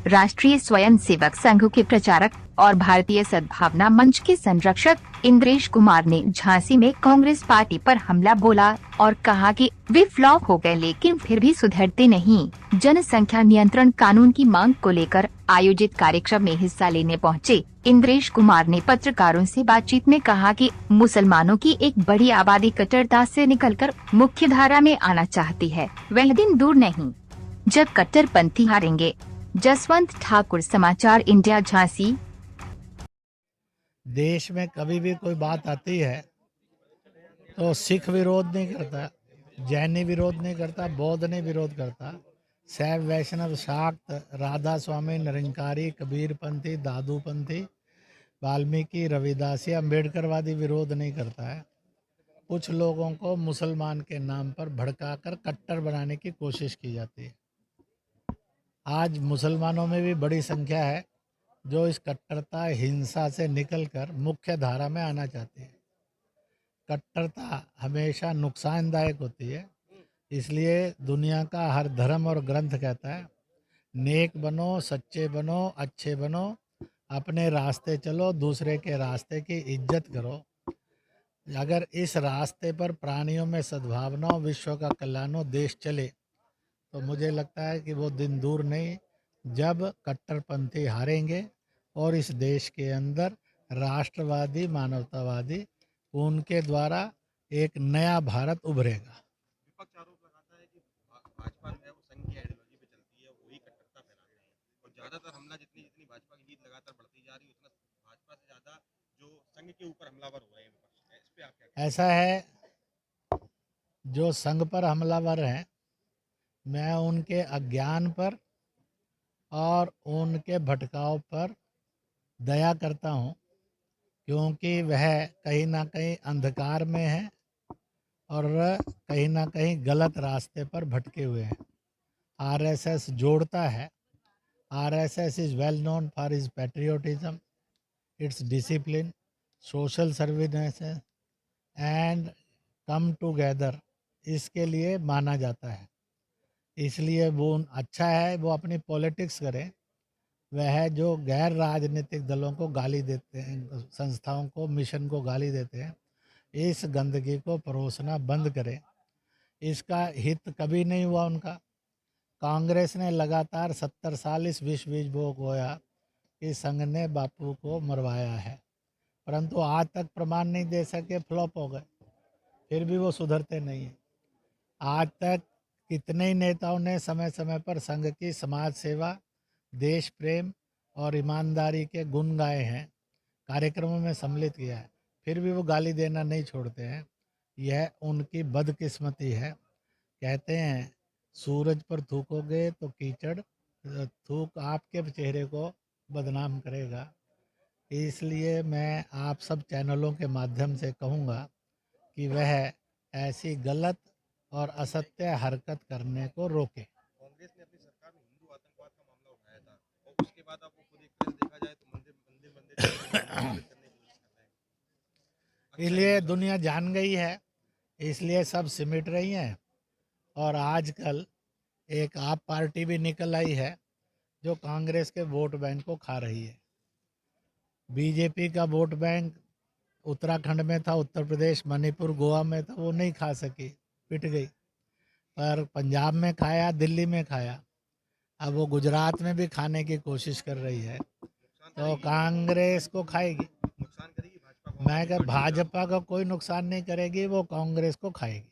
राष्ट्रीय स्वयंसेवक संघ के प्रचारक और भारतीय सद्भावना मंच के संरक्षक इंद्रेश कुमार ने झांसी में कांग्रेस पार्टी पर हमला बोला और कहा कि वे फ्लॉप हो गए लेकिन फिर भी सुधरते नहीं। जनसंख्या नियंत्रण कानून की मांग को लेकर आयोजित कार्यक्रम में हिस्सा लेने पहुंचे इंद्रेश कुमार ने पत्रकारों से बातचीत में कहा कि मुसलमानों की एक बड़ी आबादी कट्टरता से निकलकर मुख्य धारा में आना चाहती है। वह दिन दूर नहीं जब कट्टरपंथी हारेंगे। जसवंत ठाकुर, समाचार इंडिया, झांसी। देश में कभी भी कोई बात आती है तो सिख विरोध नहीं करता, जैनी विरोध नहीं करता, बौद्ध नहीं विरोध करता, शैव वैष्णव शाक्त राधा स्वामी निरंकारी कबीरपंथी दादूपंथी वाल्मीकि रविदासी अम्बेडकरवादी विरोध नहीं करता है। कुछ लोगों को मुसलमान के नाम पर भड़काकर कट्टर बनाने की कोशिश की जाती है। आज मुसलमानों में भी बड़ी संख्या है जो इस कट्टरता हिंसा से निकलकर मुख्य धारा में आना चाहती है। कट्टरता हमेशा नुकसानदायक होती है, इसलिए दुनिया का हर धर्म और ग्रंथ कहता है नेक बनो, सच्चे बनो, अच्छे बनो, अपने रास्ते चलो, दूसरे के रास्ते की इज्जत करो। अगर इस रास्ते पर प्राणियों में सद्भावना हो, विश्व का कल्याण हो, देश चले, तो मुझे लगता है कि वो दिन दूर नहीं जब कट्टरपंथी हारेंगे और इस देश के अंदर राष्ट्रवादी मानवतावादी उनके द्वारा एक नया भारत उभरेगा। विपक्ष आरोप लगाता है कि भाजपा जो है वो संघ की आइडियोलॉजी पे चलती है, वही कट्टरता फैला रहे हैं और ज्यादातर हमला जितनी जितनी भाजपा की जीत लगातार बढ़ती जा रही है उतना भाजपा से ज्यादा जो संघ के ऊपर हमलावर हो रहे हैं विपक्ष। इस पे आप क्या कहते हैं? ऐसा है, जो संघ पर हमलावर हैं, मैं उनके अज्ञान पर और उनके भटकाव पर दया करता हूँ, क्योंकि वह कहीं ना कहीं अंधकार में है और कहीं ना कहीं गलत रास्ते पर भटके हुए हैं। आरएसएस जोड़ता है। RSS is well known for is patriotism, it's discipline, social service and come together, इसके लिए माना जाता है। इसलिए वो अच्छा है वो अपनी पॉलिटिक्स करें। वह जो गैर राजनीतिक दलों को गाली देते हैं, संस्थाओं को, मिशन को गाली देते हैं, इस गंदगी को परोसना बंद करें। इसका हित कभी नहीं हुआ उनका। कांग्रेस ने लगातार 70 साल इस विष बीज बो बोया कि संघ ने बापू को मरवाया है, परंतु आज तक प्रमाण नहीं दे सके, फ्लॉप हो गए। फिर भी वो सुधरते नहीं हैं। आज तक कितने ही नेताओं ने समय समय पर संघ की समाज सेवा, देश प्रेम और ईमानदारी के गुण गाए हैं, कार्यक्रमों में सम्मिलित किया है, फिर भी वो गाली देना नहीं छोड़ते हैं। यह उनकी बदकिस्मती है। कहते हैं सूरज पर थूकोगे तो कीचड़ थूक आपके चेहरे को बदनाम करेगा। इसलिए मैं आप सब चैनलों के माध्यम से कहूँगा कि वह ऐसी गलत और असत्य हरकत करने को रोके। कांग्रेस ने अपनी सरकार में हिंदू आतंकवाद का मामला उठाया था और उसके बाद आपको खुद एक तरह से देखा जाए तो मंदिर मंदिर मंदिर करने की कोशिश कर रहे हैं। इसलिए दुनिया जान गई है, इसलिए सब सिमट रही हैं। और आजकल एक आप पार्टी भी निकल आई है जो कांग्रेस के वोट बैंक को खा रही है। बीजेपी का वोट बैंक उत्तराखंड में था, उत्तर प्रदेश, मणिपुर, गोवा में था, वो नहीं खा सकी, पिट गई। पर पंजाब में खाया, दिल्ली में खाया, अब वो गुजरात में भी खाने की कोशिश कर रही है, तो कांग्रेस को खाएगी। नुकसान करेगी भाजपा को? मैं कह भाजपा का कोई नुकसान नहीं करेगी, वो कांग्रेस को खाएगी।